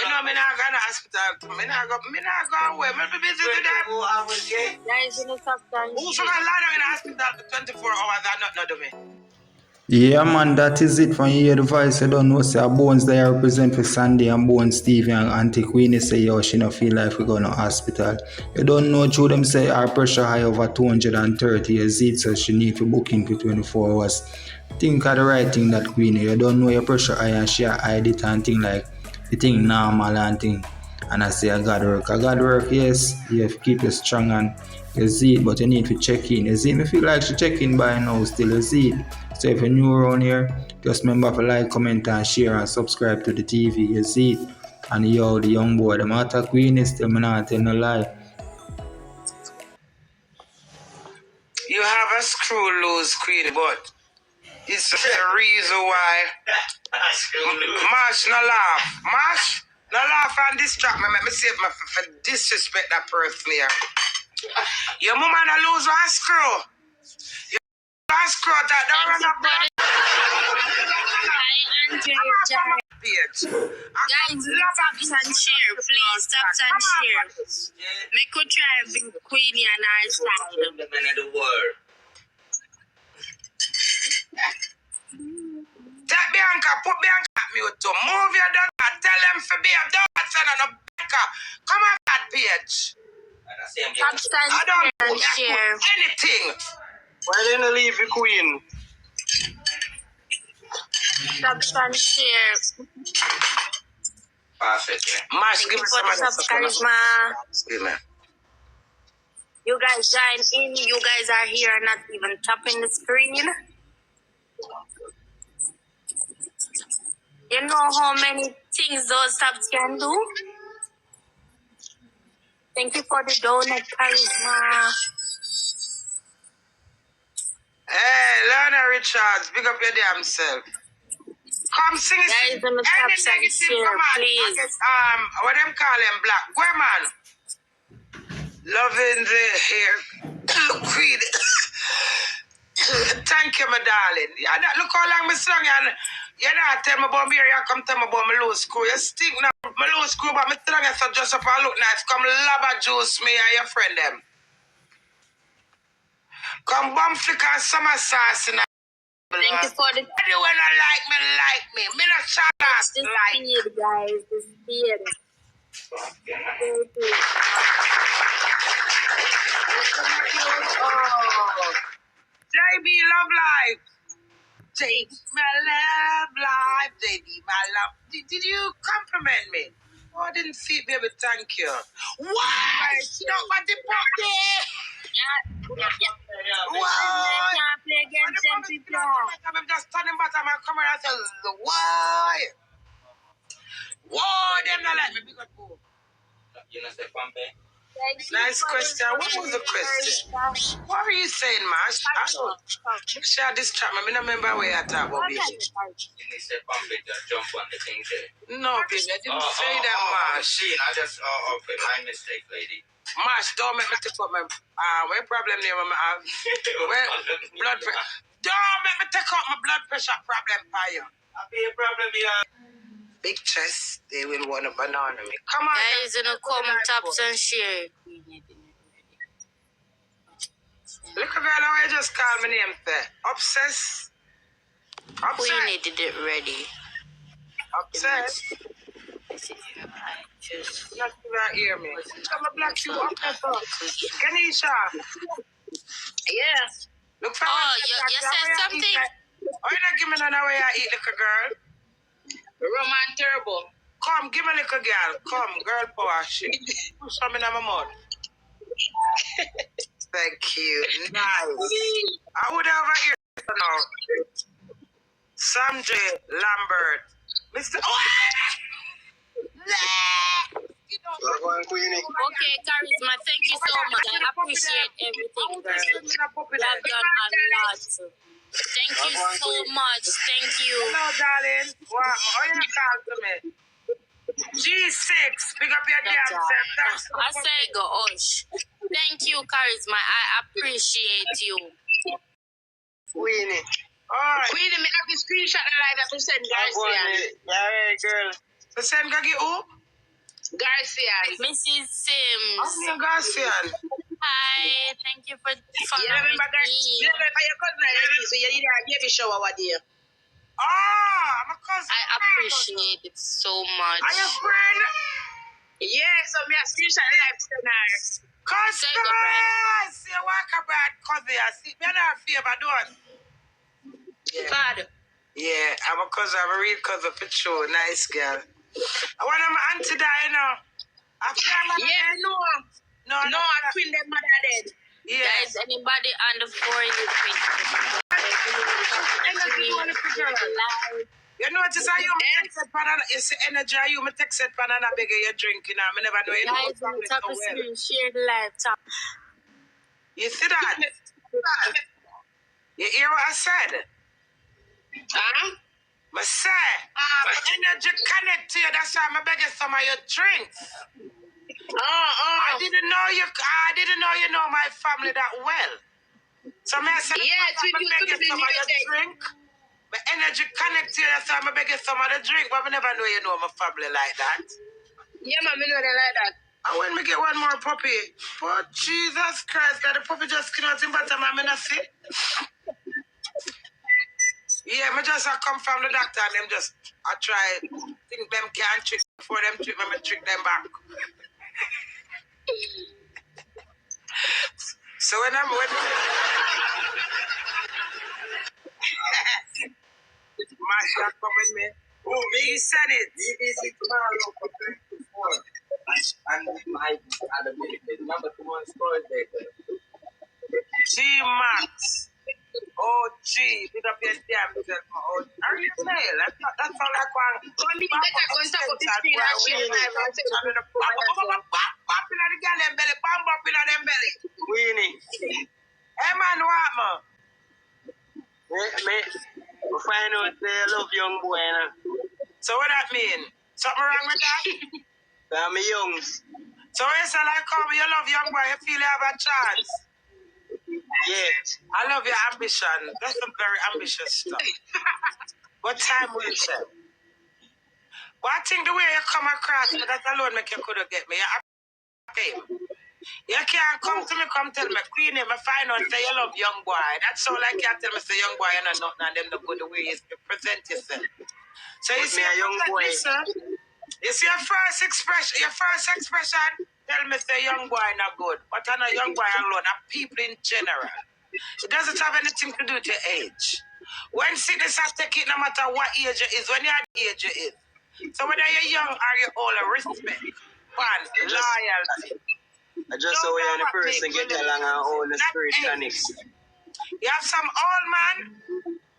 You know, me not go to the hospital. Me not go away. Me be busy today. Guys, in the top 10. Who's gonna lie down in the hospital for 24 hours and not do me? Yeah, man, that is it from your advice. I don't know, say, Bones they represent for Sandy and Bones Stevie and Auntie Queenie say, yo, she don't feel like we go to hospital. You don't know, through them say, our pressure high over 230 years it, so she need to book in for 24 hours. Think of the right thing that Queenie. You don't know your pressure high and she hide it and think like, the thing normal and thing. And I say, I got work, yes. You have to keep you strong and you see it, but you need to check in. You see, me feel like she check in by now still, you see it. So if you're new around here, just remember to like, comment and share and subscribe to the TV, you see it. And yo, the young boy, the matter Queen is still, me not tell no lie. You have a screw loose, Queen, but it's the reason why. Marsh, no laugh. Marsh, no laugh and distract me. Let me save me for disrespect that person here. Your mama no lose one screw. You one screw that don't run up there. Guys, tap and share, please. Tap and share. Make we try and bring Queenie and our style. The men of the world. Take Bianca, put Bianca at mute too. Move your daughter, tell them to be a daughter and a Bianca. Come on that page. Tap and share. Anything. Why didn't you leave the Queen? Tap and share. Perfect. Mash, give me some of that Charisma. Give me. You guys join in. You guys are here not even tapping the screen. You know how many things those taps can do? Thank you for the donut, Charisma. Hey, Learner Richards, big up your damn self. Come sing it. Guys, on the taps and share, please. What them call him, Black? Where man? Loving the hair. Queen. Thank you, my darling. Yeah, look how long me sung and you know, tell me about me here, you come tell me about my low screw. You stink now, my low screw, but me sung so just up and look nice. Come lava juice me and your friend them. Come bum flick and summer sauce in a Thank you for the... Anyone that like me. Me not shut up. This beard, guys. This beard. Oh. JB Love Life. JB my love life. JB my love. Did you compliment me? Oh, I didn't see it, baby. Thank you. Why? You know what the Whoa! I'm just standing back and come and say, why? Why? Them not like me because who? You know, say Pampe. Nice question. What was the question? What are you saying, Mash? I don't. Share this chat. I don't remember where I talk about baby. You say Pampe just jump on the thing there. No, baby, I didn't say that, Mash. I just, okay, my mistake, lady. Mash, don't make me take up my what problem there when I have blood pressure. Don't make me take up my blood pressure problem for you. I be a problem here. Big chest, they will want a banana me. Come on. Guys, in the comment, taps and share. Look at girl how you just call my name there. Obsessed. Queenie did it ready. Obsessed. Just not even hear me. I'm a black you up there. Kenisha. Yes. Look for you said something. Oh, you not give me none way I eat, little girl. Roman Turbo. Come, give me a little girl. Come, girl power shit. Push some in my mouth. Thank you. Nice. I would have a ear now. Sanjay Lambert. Mr. Okay, Charisma, thank you so much. I appreciate everything, girl. You have done a lot. Thank you so much. Thank you. Hello, darling. Wow, how you call to me? G6, pick up your damn self. I say go, Osh. Thank you, Charisma. I appreciate you. Queenie. Alright. Queenie, me have the screenshot that I have to send guys here. Alright, girl. To send Gagi who? Garcia. Mrs. Sims. I'm Garcia. Hi, thank you for following me. You remember your cousin, so you need a baby shower one day. I'm a cousin. I appreciate it so much. Are you friend? Yes, so me a screenshot live tonight. Customers! You walk about cousin. I see me not favor don't. Yeah. Father. Yeah, I'm a cousin. I'm a real cousin for sure. Nice girl. I want my auntie die now. No, I twin them mother dead. Yeah. Guys, anybody under 40 you notice how you text it banana, you see energy, you text it banana big you drinking. I never know you guys, know top of screen, share the live top. You see that? You hear what I said? I said, energy connect to you, that's why I'm begging some of your drinks. I didn't know you know my family that well. So I said, yes, we begging some of your drink. My energy connect to you, that's why I'm begging some of the drink, but I never know you know my family like that. Yeah, man, I know they like that. And when we get one more puppy, but Jesus Christ, that the puppy just came out in bottom, I'm gonna see. Yeah, I just come from the doctor and them just, I try, think them can't trick before them trick, me trick them back. So when Masha come with me. Oh, he said it. BBC tomorrow for 24. And my other minute. Remember tomorrow's Thursday. G-Max. Oh, G. Pick up your damn self. Oh, are you male? That's all I want. Come in, better go and stop up the screen and share live. Pop in the girl them belly. Bam up in them belly. Queenie. Hey, man, what, man? Me find out they love young boy, So what that mean? Something wrong with that? I'm young. So when you say like, come, you love young boy, you feel you have a chance? Yeah. I love your ambition. That's some very ambitious stuff. What time will you say? But I think the way you come across, that alone make you could get me. You can't come to me, come tell me, Queenie, I find out say you love young boy. That's all I can tell me, say young boy, you're not nothing, and them the good way you present yourself. So you see a young boy. Listen, you see your first expression, tell me say young boy not good. But I'm not young boy alone, I'm people in general. It doesn't have anything to do with your age. When sickness has taken, no matter what age you is, when you're at the age you is. So whether you're young or you're old, respect, fun, loyalty. I just saw you and the person get along and all the spirit connects. You have some old man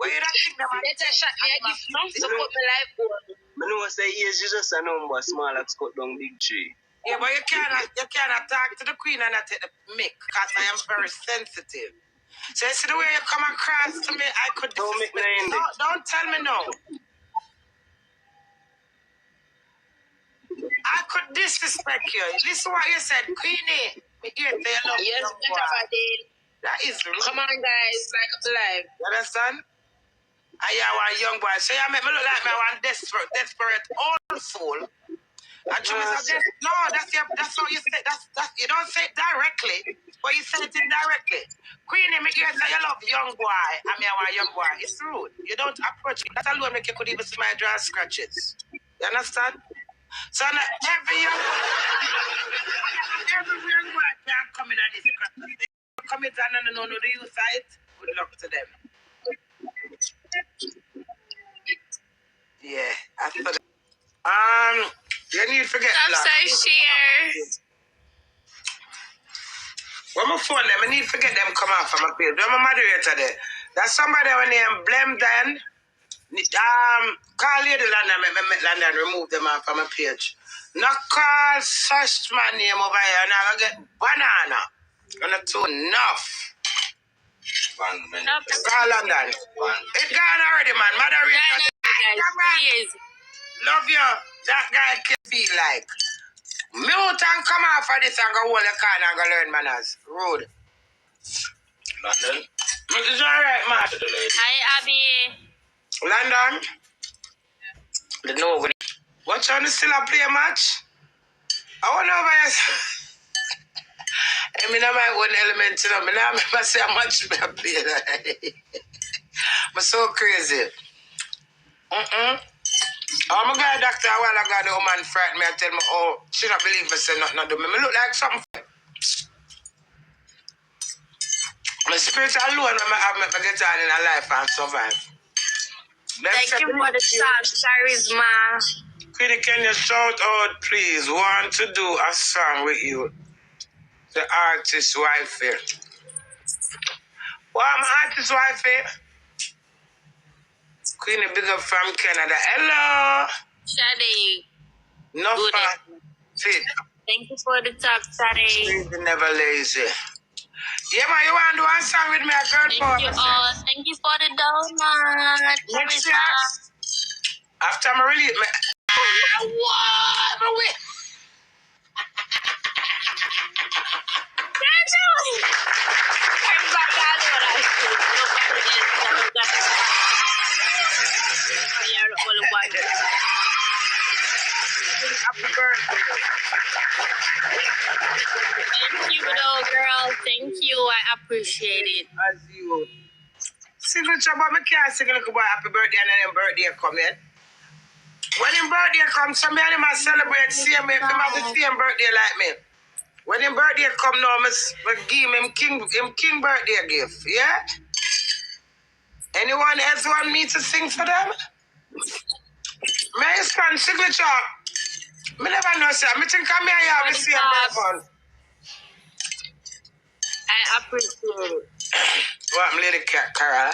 where you don't think them. Let us shot me a gift now, so put my life on. I know say age is just a number, small as cut down big tree. Yeah, but you cannot talk to the queen and not take the mic, because I am very sensitive. So you see the way you come across to me, I could don't tell me no. I could disrespect you. Listen what you said, Queenie. Yes, that is rude. Come on, guys, like up live. You understand? I am a young boy. So you make me look like me one desperate old soul. And no, that's how you say. That's you don't say it directly, but you say it indirectly. Queenie, me hear say you love young boy. I mean, a young boy. It's rude. You don't approach it. That alone make you could even see my dry scratches. You understand? So now every young boy can come in at this scratches. They come in and no the youth side. Good luck to them. Yeah, I thought. You need to forget. Share. When my phone them, I need to forget them come off from my page. I'm a moderator there. That's somebody when they blame then. Call Lady London, make London remove them off from my page. Not call such my name over here and I get banana. You're not too enough. Call London. It gone already, man. Moderator. Love you. That guy can feel like. Mute and come off for this and go hold the car and go learn manners. Rude. London? It's alright, man. Hi, Abby. London? The no. What you still a play a match? I want to know about I mean, I might one element, you know. I remember say how much me I pay. I'm so crazy. Oh, my God, doctor, a while ago, the woman frightened me and tell me, oh, she not believe me, say nothing to me. Me look like something. My spirit alone when I have me get on in a life and survive. Thank you for the song, Charisma. Queenie, can you shout out, please? Want to do a song with you. The artist wife here. Well, I'm artist wife here. Queenie, big up from Canada. Hello. Shade. No fun. Fit. Thank you for the talk, Shade. She's never lazy. Yeah, man, you want to do one song with me, a girl? Thank you all. Thank you for the donut. Next year, after I release me. What? Happy birthday. Thank you, though, girl. Thank you. I appreciate it. As you. Signature, but I can't sing a little boy happy birthday and then birthday come in. When his birthday comes, some of them celebrate same way. If him have the same birthday like me. When his birthday come now, I give him king birthday gift. Yeah? Anyone else want me to sing for them? My son signature. I never know, sir. I think I'm here have the same birthday. I appreciate it. What, Lady Carol?